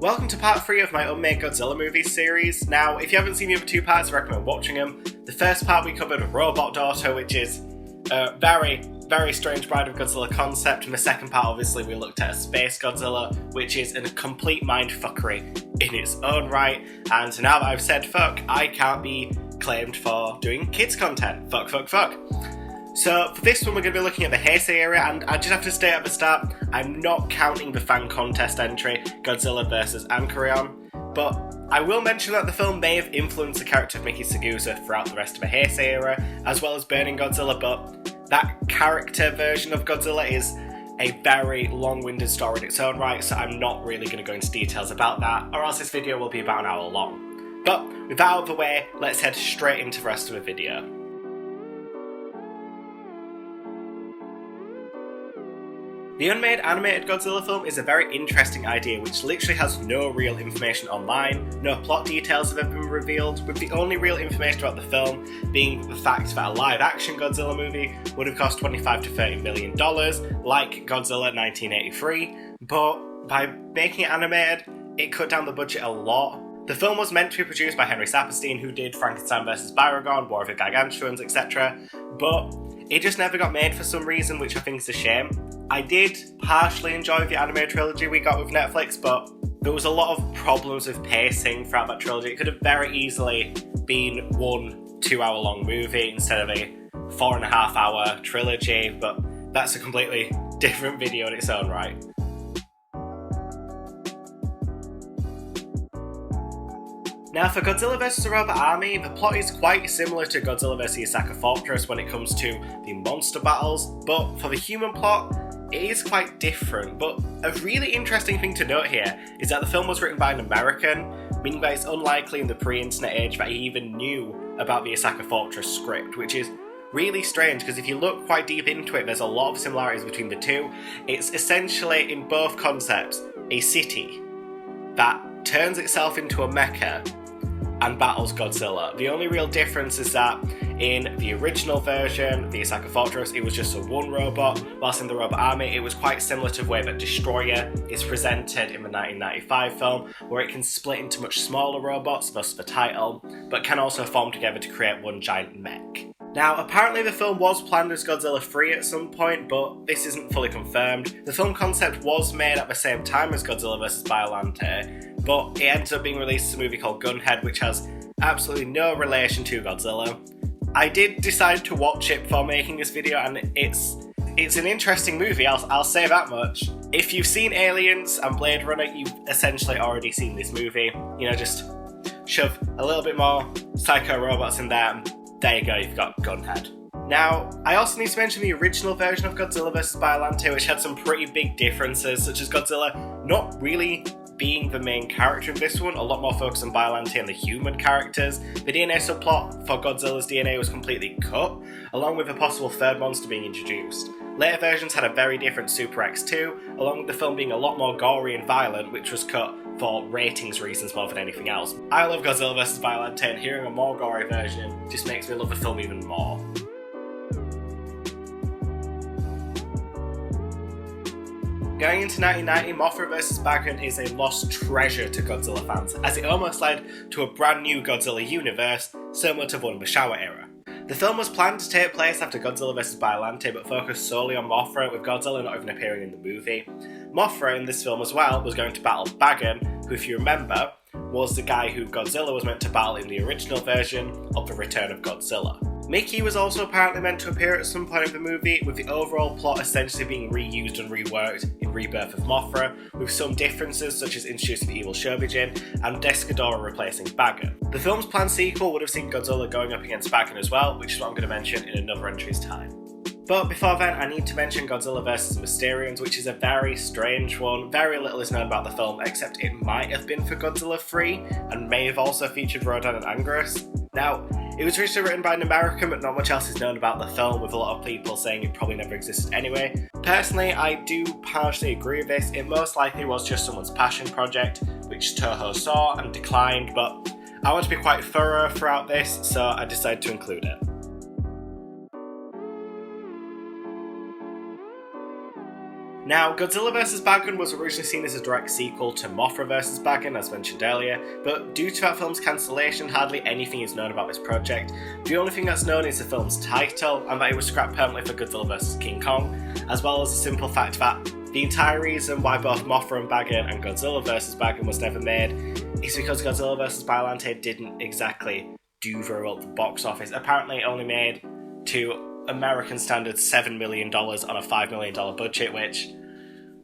Welcome to part 3 of my Unmade Godzilla movies series. Now, if you haven't seen the other two parts, I recommend watching them. The first part we covered Robot Daughter, which is a very, very strange bride of Godzilla concept, and the second part, obviously, we looked at a Space Godzilla, which is a complete mindfuckery in its own right, and now that I've said fuck, I can't be claimed for doing kids content. Fuck. So for this one we're going to be looking at the Heisei Era, and I just have to state at the start, I'm not counting the fan contest entry, Godzilla vs. Anchorion, but I will mention that the film may have influenced the character of Miki Sagusa throughout the rest of the Heisei Era, as well as Burning Godzilla, but that character version of Godzilla is a very long-winded story in its own right, so I'm not really going to go into details about that, or else this video will be about an hour long. But with that out of the way, let's head straight into the rest of the video. The Unmade animated Godzilla film is a very interesting idea which literally has no real information online, no plot details have ever been revealed, with the only real information about the film being the fact that a live-action Godzilla movie would have cost $25 to $30 million, like Godzilla 1983, but by making it animated, it cut down the budget a lot. The film was meant to be produced by Henry Saperstein, who did Frankenstein vs. Baragon, War of the Gargantuans, etc., but it just never got made for some reason, which I think is a shame. I did partially enjoy the anime trilogy we got with Netflix, but there was a lot of problems with pacing throughout that trilogy. It could have very easily been one 2-hour long movie instead of a 4.5 hour trilogy, but that's a completely different video in its own right. Now for Godzilla vs. the Robot Army, the plot is quite similar to Godzilla vs. Osaka Fortress when it comes to the monster battles, but for the human plot, it is quite different. But a really interesting thing to note here is that the film was written by an American, meaning that it's unlikely in the pre-internet age that he even knew about the Osaka Fortress script, which is really strange because if you look quite deep into it, there's a lot of similarities between the two. It's essentially, in both concepts, a city that turns itself into a mecha and battles Godzilla. The only real difference is that in the original version, the Osaka Fortress, it was just a one robot, whilst in the Robot Army it was quite similar to the way that Destroyer is presented in the 1995 film, where it can split into much smaller robots, thus the title, but can also form together to create one giant mech. Now, apparently the film was planned as Godzilla 3 at some point, but this isn't fully confirmed. The film concept was made at the same time as Godzilla vs. Biollante, but it ended up being released as a movie called Gunhead, which has absolutely no relation to Godzilla. I did decide to watch it before making this video, and it's an interesting movie, I'll say that much. If you've seen Aliens and Blade Runner, you've essentially already seen this movie. You know, just shove a little bit more psycho robots in there, and there you go, you've got Gunhead. Now, I also need to mention the original version of Godzilla vs. Biollante, which had some pretty big differences, such as Godzilla not really being the main character in this one, a lot more focus on Biollante and the human characters. The DNA subplot for Godzilla's DNA was completely cut, along with a possible third monster being introduced. Later versions had a very different Super X2, along with the film being a lot more gory and violent, which was cut for ratings reasons more than anything else. I love Godzilla vs. Biollante, and hearing a more gory version just makes me love the film even more. Going into 1990, Mothra vs. Bagan is a lost treasure to Godzilla fans, as it almost led to a brand new Godzilla universe, similar to the one in the Showa era. The film was planned to take place after Godzilla vs. Biollante, but focused solely on Mothra, with Godzilla not even appearing in the movie. Mothra in this film as well was going to battle Bagan, who, if you remember, was the guy who Godzilla was meant to battle in the original version of The Return of Godzilla. Miki was also apparently meant to appear at some point in the movie, with the overall plot essentially being reused and reworked in Rebirth of Mothra, with some differences such as introducing the evil Shobijin and Descadora replacing Bagan. The film's planned sequel would have seen Godzilla going up against Bagan as well, which is what I'm going to mention in another entry's time. But before then, I need to mention Godzilla vs. Mysterians, which is a very strange one. Very little is known about the film, except it might have been for Godzilla 3, and may have also featured Rodan and Anguirus. Now, it was originally written by an American, but not much else is known about the film, with a lot of people saying it probably never existed anyway. Personally, I do partially agree with this. It most likely was just someone's passion project, which Toho saw and declined, but I want to be quite thorough throughout this, so I decided to include it. . Now, Godzilla vs. Bagan was originally seen as a direct sequel to Mothra vs. Bagan, as mentioned earlier, but due to that film's cancellation, hardly anything is known about this project. The only thing that's known is the film's title, and that it was scrapped permanently for Godzilla vs. King Kong, as well as the simple fact that the entire reason why both Mothra and Bagan and Godzilla vs. Bagan was never made is because Godzilla vs. Biollante didn't exactly do very well at the box office. Apparently it only made, to American standards, $7 million on a $5 million budget, which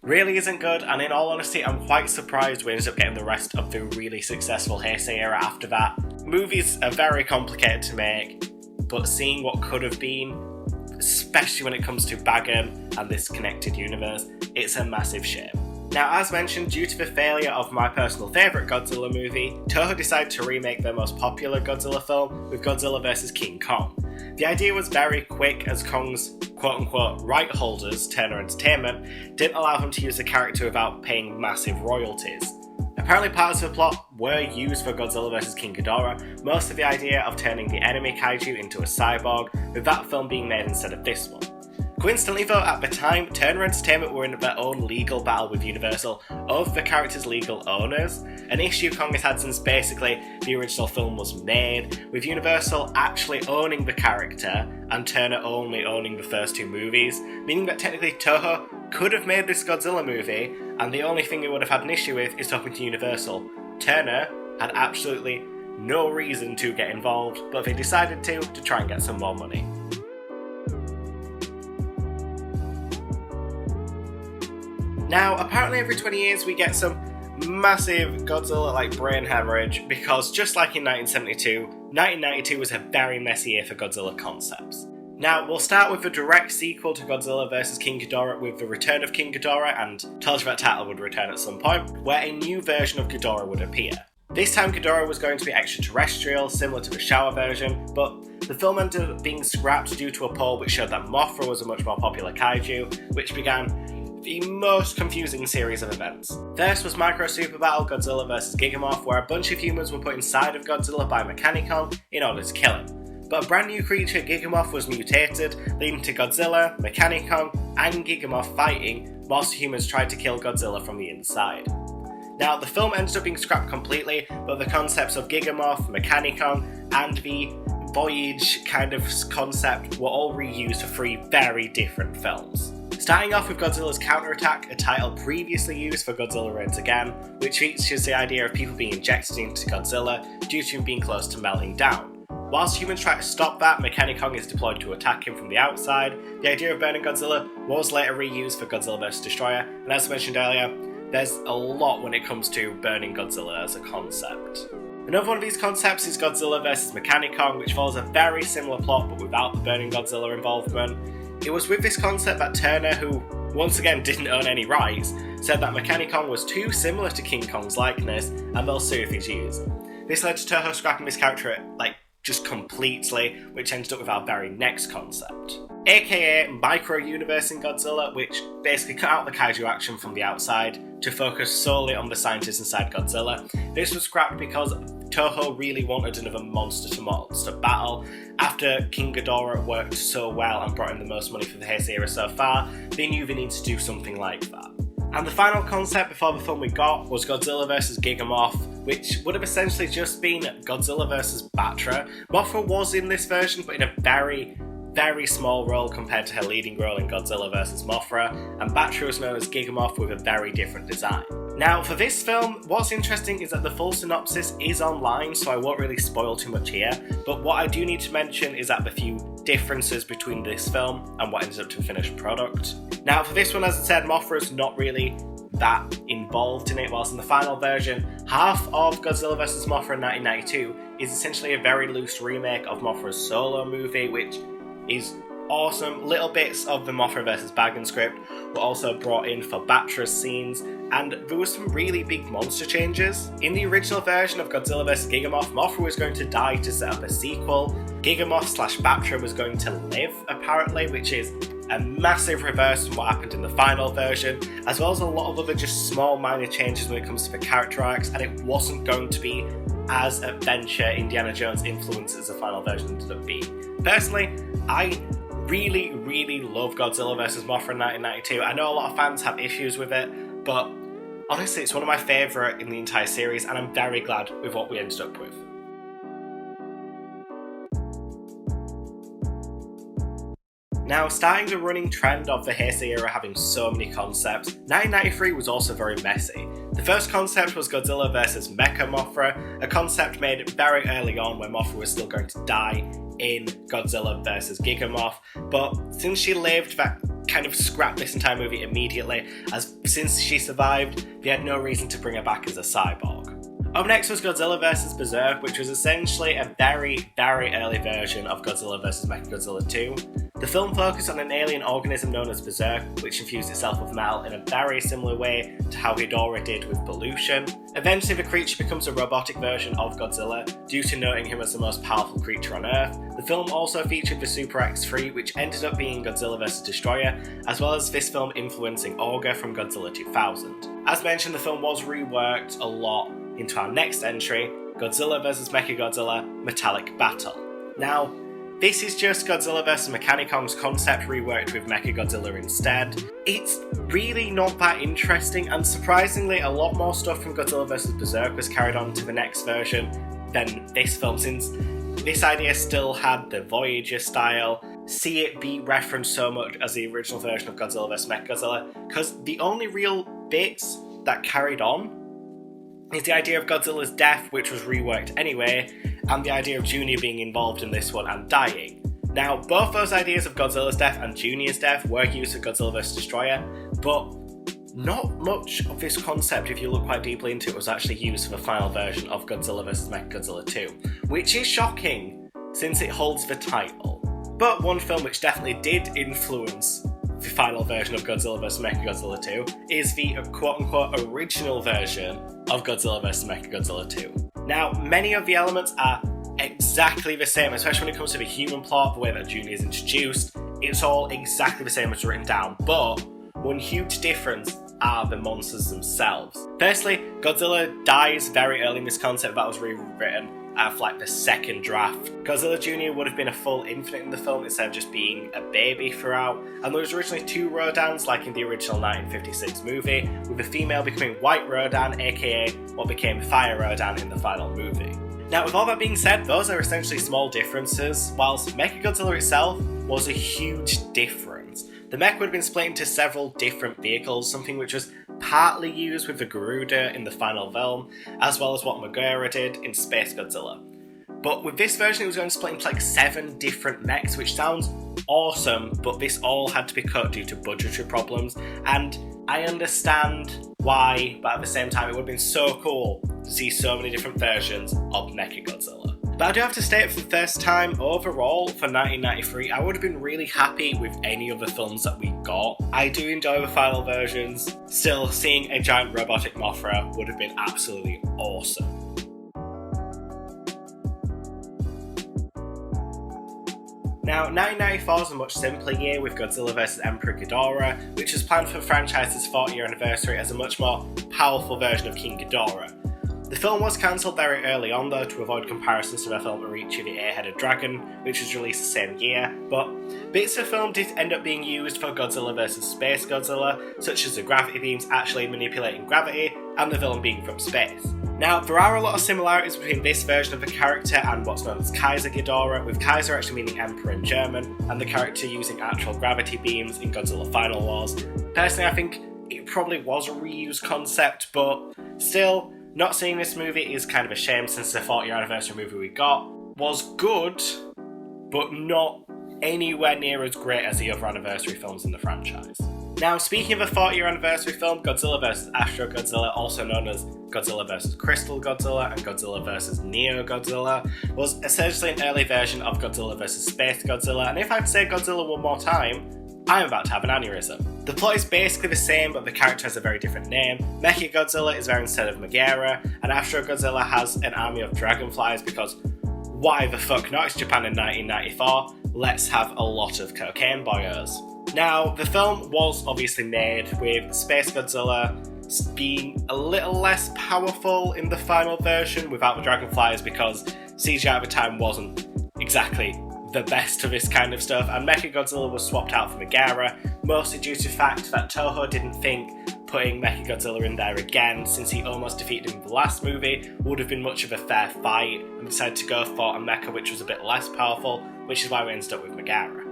really isn't good, and in all honesty, I'm quite surprised we ended up getting the rest of the really successful Heisei Era after that. Movies are very complicated to make, but seeing what could have been, especially when it comes to Bagan and this connected universe, it's a massive shame. Now, as mentioned, due to the failure of my personal favourite Godzilla movie, Toho decided to remake their most popular Godzilla film with Godzilla vs. King Kong. The idea was very quick, as Kong's quote-unquote right holders, Turner Entertainment, didn't allow him to use the character without paying massive royalties. Apparently parts of the plot were used for Godzilla vs. King Ghidorah, most of the idea of turning the enemy kaiju into a cyborg, with that film being made instead of this one. Coincidentally though, at the time, Turner Entertainment were in their own legal battle with Universal over the character's legal owners, an issue Kong has had since basically the original film was made, with Universal actually owning the character and Turner only owning the first two movies, meaning that technically Toho could have made this Godzilla movie, and the only thing they would have had an issue with is talking to Universal. Turner had absolutely no reason to get involved, but they decided to try and get some more money. Now, apparently every 20 years we get some massive Godzilla-like brain hemorrhage, because just like in 1992 was a very messy year for Godzilla Concepts. Now, we'll start with the direct sequel to Godzilla vs. King Ghidorah with the return of King Ghidorah, and told you that title would return at some point, where a new version of Ghidorah would appear. This time Ghidorah was going to be extraterrestrial, similar to the Showa version, but the film ended up being scrapped due to a poll which showed that Mothra was a much more popular kaiju, which began the most confusing series of events. First was Micro Super Battle Godzilla vs. Gigamoth, where a bunch of humans were put inside of Godzilla by Mechanicon in order to kill him. But a brand new creature, Gigamoth, was mutated, leading to Godzilla, Mechanicon, and Gigamoth fighting, whilst humans tried to kill Godzilla from the inside. Now, the film ended up being scrapped completely, but the concepts of Gigamoth, Mechanicon, and the Voyage kind of concept were all reused for three very different films. Starting off with Godzilla's Counterattack, a title previously used for Godzilla Reigns Again, which features the idea of people being injected into Godzilla due to him being close to melting down. Whilst humans try to stop that, Mechanicon is deployed to attack him from the outside. The idea of burning Godzilla was later reused for Godzilla vs. Destroyer, and as mentioned earlier, there's a lot when it comes to burning Godzilla as a concept. Another one of these concepts is Godzilla vs. Mechanicon, which follows a very similar plot but without the burning Godzilla involvement. It was with this concept that Turner, who once again didn't own any rights, said that Mechanicon was too similar to King Kong's likeness and they'll sue if he's used. This led to Toho scrapping this character just completely, which ended up with our very next concept, aka Micro-Universe in Godzilla, which basically cut out the kaiju action from the outside to focus solely on the scientists inside Godzilla. This was scrapped because Toho really wanted another monster-to-monster battle. After King Ghidorah worked so well and brought in the most money for the Heisei Era so far, they knew they needed to do something like that. And the final concept before the film we got was Godzilla vs. Gigamoth, which would have essentially just been Godzilla vs. Batra. Mothra was in this version, but in a very, very small role compared to her leading role in Godzilla vs. Mothra, and Batra was known as Gigamoth with a very different design. Now, for this film, what's interesting is that the full synopsis is online, so I won't really spoil too much here, but what I do need to mention is that the few differences between this film and what ends up to a finished product. Now, for this one, as I said, Mothra is not really that involved in it, whilst in the final version, half of Godzilla vs. Mothra in 1992 is essentially a very loose remake of Mothra's solo movie, which is awesome. Little bits of the Mothra vs. Bagan script were also brought in for Batra's scenes, and there were some really big monster changes. In the original version of Godzilla vs. Gigamoth, Mothra was going to die to set up a sequel. Gigamoth/Batra was going to live, apparently, which is a massive reverse from what happened in the final version, as well as a lot of other just small minor changes when it comes to the character arcs, and it wasn't going to be as adventure Indiana Jones influenced as the final version ended up being. Personally, I really, really love Godzilla vs. Mothra in 1992. I know a lot of fans have issues with it, but honestly, it's one of my favourite in the entire series, and I'm very glad with what we ended up with. Now, starting the running trend of the Heisei Era having so many concepts, 1993 was also very messy. The first concept was Godzilla vs. Mecha Mothra, a concept made very early on when Mothra was still going to die in Godzilla vs. Gigamoth, but since she lived, that kind of scrapped this entire movie immediately, as since she survived, they had no reason to bring her back as a cyborg. Up next was Godzilla vs. Berserk, which was essentially a very, very early version of Godzilla vs. Mechagodzilla 2. The film focused on an alien organism known as Berserk, which infused itself with metal in a very similar way to how Ghidorah did with pollution. Eventually the creature becomes a robotic version of Godzilla, due to noting him as the most powerful creature on Earth. The film also featured the Super X3, which ended up being Godzilla vs. Destroyer, as well as this film influencing Orga from Godzilla 2000. As mentioned, the film was reworked a lot into our next entry, Godzilla vs. Mechagodzilla Metallic Battle. Now, this is just Godzilla vs. Mechanicong's concept reworked with Mechagodzilla instead. It's really not that interesting, and surprisingly a lot more stuff from Godzilla vs. Berserk was carried on to the next version than this film, since this idea still had the Voyager style. See it be referenced so much as the original version of Godzilla vs. Mechagodzilla, because the only real bits that carried on is the idea of Godzilla's death, which was reworked anyway, and the idea of Junior being involved in this one and dying. Now, both those ideas of Godzilla's death and Junior's death were used for Godzilla vs. Destroyer, but not much of this concept, if you look quite deeply into it, was actually used for the final version of Godzilla vs. Mechagodzilla 2, which is shocking, since it holds the title. But one film which definitely did influence the final version of Godzilla vs. Mechagodzilla 2 is the quote-unquote original version of Godzilla vs. Mechagodzilla 2. Now, many of the elements are exactly the same, especially when it comes to the human plot, the way that Junior is introduced. It's all exactly the same as written down, but one huge difference are the monsters themselves. Firstly, Godzilla dies very early in this concept that was rewritten for like the second draft. Godzilla Jr. would have been a full infinite in the film instead of just being a baby throughout, and there was originally two Rodans like in the original 1956 movie, with a female becoming White Rodan, aka what became Fire Rodan in the final movie. Now, with all that being said, those are essentially small differences, whilst Mechagodzilla itself was a huge difference. The mech would have been split into several different vehicles, something which was partly used with the Garuda in the final film, as well as what Megara did in Space Godzilla. But with this version, it was going to split into like 7 different mechs, which sounds awesome, but this all had to be cut due to budgetary problems, and I understand why, but at the same time, it would have been so cool to see so many different versions of Mechagodzilla. But I do have to state, for the first time overall for 1993, I would have been really happy with any of the films that we got. I do enjoy the final versions. Still, seeing a giant robotic Mothra would have been absolutely awesome. Now, 1994 was a much simpler year with Godzilla vs. Emperor Ghidorah, which was planned for the franchise's 40th anniversary as a much more powerful version of King Ghidorah. The film was cancelled very early on though to avoid comparisons to the film Arichi the Eight-Headed Dragon, which was released the same year, but bits of the film did end up being used for Godzilla vs. Space Godzilla, such as the gravity beams actually manipulating gravity, and the villain being from space. Now, there are a lot of similarities between this version of the character and what's known as Heiser Ghidorah, with Heiser actually meaning Emperor in German, and the character using actual gravity beams in Godzilla Final Wars. Personally, I think it probably was a reused concept, but still, not seeing this movie is kind of a shame, since the 40th anniversary movie we got was good, but not anywhere near as great as the other anniversary films in the franchise. Now, speaking of a 40th anniversary film, Godzilla vs. Astro Godzilla, also known as Godzilla vs. Crystal Godzilla and Godzilla vs. Neo Godzilla, was essentially an early version of Godzilla vs. Space Godzilla, and if I'd say Godzilla one more time, I'm about to have an aneurysm. The plot is basically the same, but the character has a very different name. Mechagodzilla is there instead of Megara, and Astro Godzilla has an army of dragonflies because why the fuck not? It's Japan in 1994. Let's have a lot of cocaine boyos. Now, the film was obviously made with Space Godzilla being a little less powerful in the final version without the dragonflies, because CGI at the time wasn't exactly the best of this kind of stuff, and Mechagodzilla was swapped out for Megara, mostly due to the fact that Toho didn't think putting Mechagodzilla in there again, since he almost defeated him in the last movie, would have been much of a fair fight, and decided to go for a mecha which was a bit less powerful, which is why we ended up with Megara.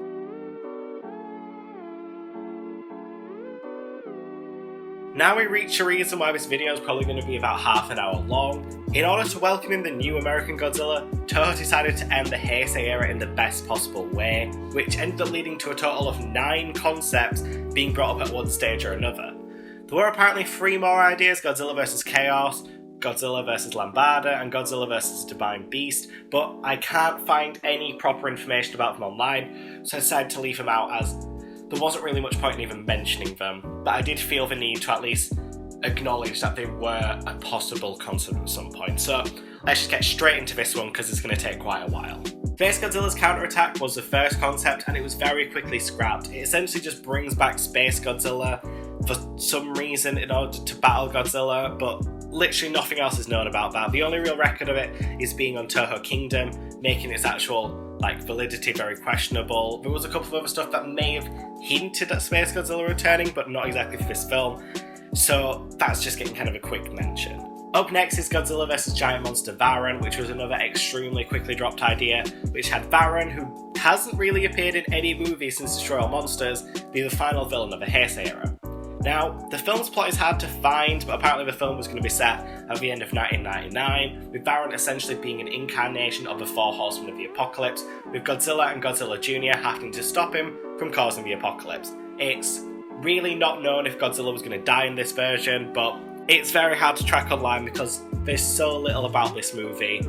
Now we reach a reason why this video is probably going to be about half an hour long. In order to welcome in the new American Godzilla, Toho decided to end the Heisei Era in the best possible way, which ended up leading to a total of 9 concepts being brought up at one stage or another. There were apparently 3 more ideas: Godzilla vs Chaos, Godzilla vs Lambada, and Godzilla vs Divine Beast, but I can't find any proper information about them online, so I decided to leave them out as there wasn't really much point in even mentioning them, but I did feel the need to at least acknowledge that they were a possible concept at some point. So let's just get straight into this one because it's going to take quite a while. Space Godzilla's counterattack was the first concept, and it was very quickly scrapped. It essentially just brings back Space Godzilla for some reason in order to battle Godzilla, but literally nothing else is known about that. The only real record of it is being on Toho Kingdom, making its actual validity very questionable. There was a couple of other stuff that may have hinted at Space Godzilla returning, but not exactly for this film, so that's just getting kind of a quick mention. Up next is Godzilla vs Giant Monster Varan, which was another extremely quickly dropped idea, which had Varan, who hasn't really appeared in any movie since Destroy All Monsters, be the final villain of the Heisei Era. Now, the film's plot is hard to find, but apparently the film was going to be set at the end of 1999, with Varan essentially being an incarnation of the 4 Horsemen of the Apocalypse, with Godzilla and Godzilla Jr. having to stop him from causing the apocalypse. It's really not known if Godzilla was going to die in this version, but it's very hard to track online because there's so little about this movie.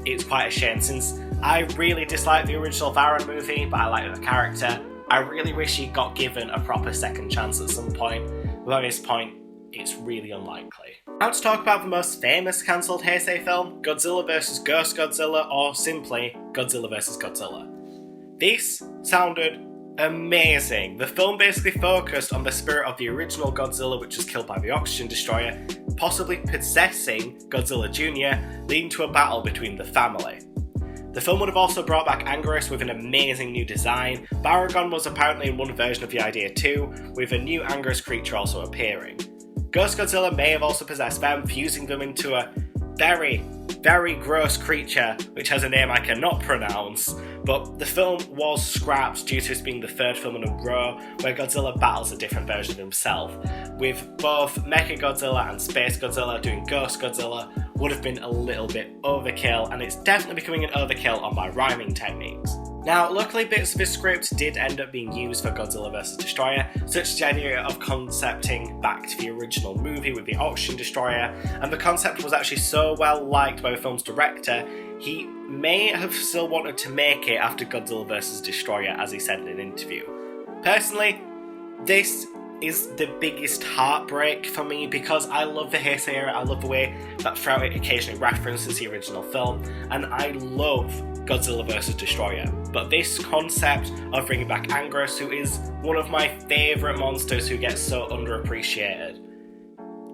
It's quite a shame, since I really dislike the original Varan movie, but I like the character. I really wish he got given a proper second chance at some point, but at this point, it's really unlikely. Now to talk about the most famous cancelled Heisei film, Godzilla vs Ghost Godzilla, or simply Godzilla vs Godzilla. This sounded amazing. The film basically focused on the spirit of the original Godzilla, which was killed by the Oxygen Destroyer, possibly possessing Godzilla Jr., leading to a battle between the family. The film would have also brought back Anguirus with an amazing new design. Baragon was apparently in one version of the idea too, with a new Anguirus creature also appearing. Ghost Godzilla may have also possessed them, fusing them into a very, very gross creature, which has a name I cannot pronounce, but the film was scrapped due to this being the 3rd film in a row where Godzilla battles a different version of himself, with both Mechagodzilla and Space Godzilla doing Ghost Godzilla would have been a little bit overkill, and it's definitely becoming an overkill on my rhyming techniques. Now, luckily bits of this script did end up being used for Godzilla vs Destroyer, such as the idea of concepting back to the original movie with the Oxygen Destroyer, and the concept was actually so well liked by the film's director, he may have still wanted to make it after Godzilla vs Destroyer, as he said in an interview. Personally, this is the biggest heartbreak for me because I love the Heisei Era, I love the way that throughout it occasionally references the original film, and I love Godzilla vs Destroyer. But this concept of bringing back Anguirus, who is one of my favourite monsters who gets so underappreciated,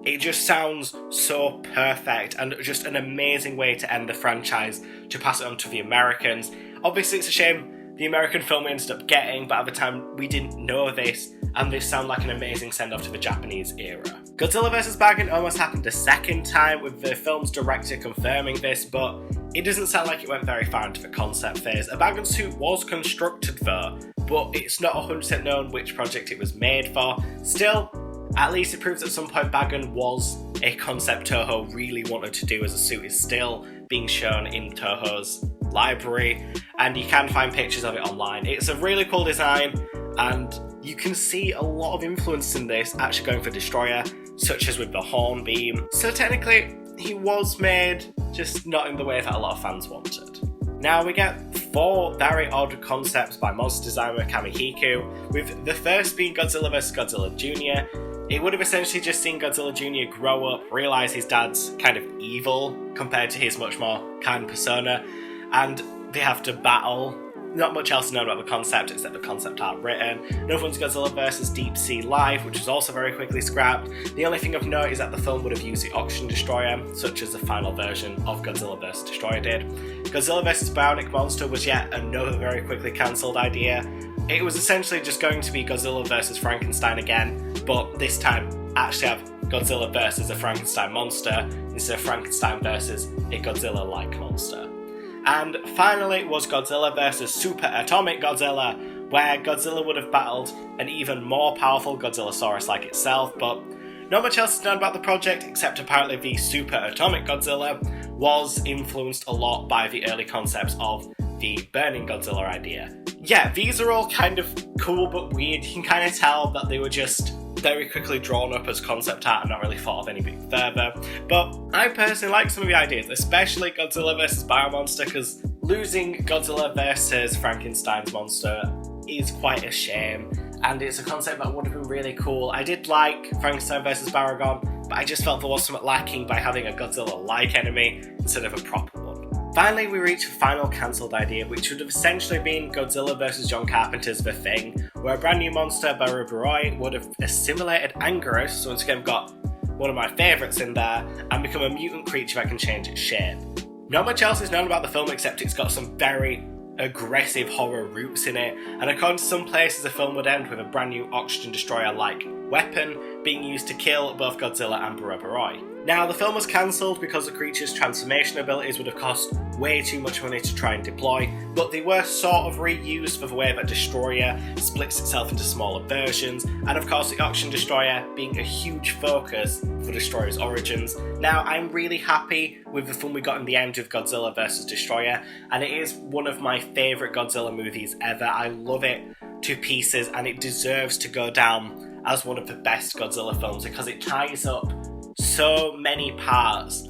it just sounds so perfect and just an amazing way to end the franchise, to pass it on to the Americans. Obviously it's a shame the American film ended up getting, but at the time we didn't know this, and this sounded like an amazing send-off to the Japanese era. Godzilla vs Bagan almost happened a second time, with the film's director confirming this, but it doesn't sound like it went very far into the concept phase. A Bagan suit was constructed though, but it's not 100% known which project it was made for. Still, at least it proves at some point Bagan was a concept Toho really wanted to do, as a suit is still being shown in Toho's library, and you can find pictures of it online. It's a really cool design, and you can see a lot of influence in this actually going for Destroyer, such as with the horn beam. So technically, he was made, just not in the way that a lot of fans wanted. Now we get 4 very odd concepts by monster designer Kamihiku, with the first being Godzilla vs Godzilla Jr. It would have essentially just seen Godzilla Jr. grow up, realise his dad's kind of evil compared to his much more kind persona, and they have to battle not much else known about the concept except the concept art written. Another one's Godzilla vs. Deep Sea Life, which was also very quickly scrapped. The only thing of note is that the film would have used the Oxygen Destroyer, such as the final version of Godzilla vs. Destroyer did. Godzilla vs. Bionic Monster was yet another very quickly cancelled idea. It was essentially just going to be Godzilla vs. Frankenstein again, but this time actually have Godzilla vs. a Frankenstein monster instead of Frankenstein versus a Godzilla-like monster. And finally was Godzilla vs. Super Atomic Godzilla, where Godzilla would have battled an even more powerful Godzillasaurus like itself, but not much else is known about the project except apparently the Super Atomic Godzilla was influenced a lot by the early concepts of the Burning Godzilla idea. Yeah, these are all kind of cool but weird. You can kind of tell that they were just very quickly drawn up as concept art and not really thought of anything further. But I personally like some of the ideas, especially Godzilla vs. Biomonster, because losing Godzilla vs. Frankenstein's monster is quite a shame, and it's a concept that would have been really cool. I did like Frankenstein vs. Baragon, but I just felt there was something lacking by having a Godzilla-like enemy instead of a proper one. Finally, we reach the final cancelled idea, which would have essentially been Godzilla vs. John Carpenter's The Thing, where a brand new monster, Barbaroi, would have assimilated Anguirus, so once again we've got one of my favourites in there, and become a mutant creature that can change its shape. Not much else is known about the film except it's got some very aggressive horror roots in it, and according to some places the film would end with a brand new Oxygen Destroyer-like weapon being used to kill both Godzilla and Barbaroi. Now, the film was cancelled because the creature's transformation abilities would have cost way too much money to try and deploy, but they were sort of reused for the way that Destroyer splits itself into smaller versions, and of course the Oxygen Destroyer being a huge focus for Destroyer's origins. Now, I'm really happy with the film we got in the end with Godzilla vs. Destroyer, and it is one of my favourite Godzilla movies ever. I love it to pieces, and it deserves to go down as one of the best Godzilla films because it ties up so many parts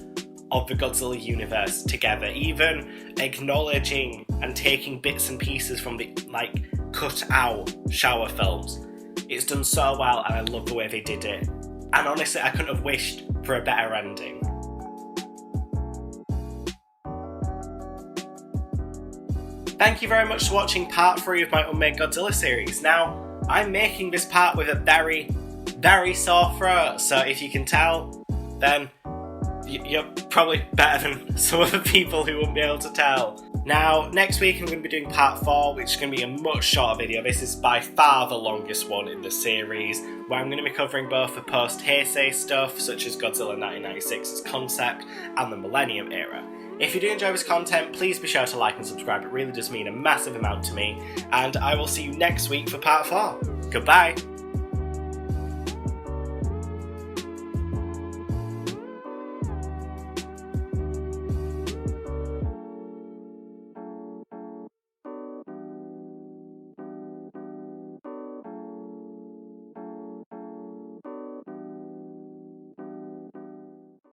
of the Godzilla universe together, even acknowledging and taking bits and pieces from the cut out shower films. It's done so well and I love the way they did it, and honestly I couldn't have wished for a better ending. Thank you very much for watching part 3 of my Unmade Godzilla series. Now, I'm making this part with a very, very sore throat, so if you can tell, then you're probably better than some other people who wouldn't be able to tell. Now, next week I'm going to be doing part 4, which is going to be a much shorter video. This is by far the longest one in the series, where I'm going to be covering both the post-Heisei stuff, such as Godzilla 1996's concept, and the Millennium Era. If you do enjoy this content, please be sure to like and subscribe. It really does mean a massive amount to me, and I will see you next week for part 4. Goodbye!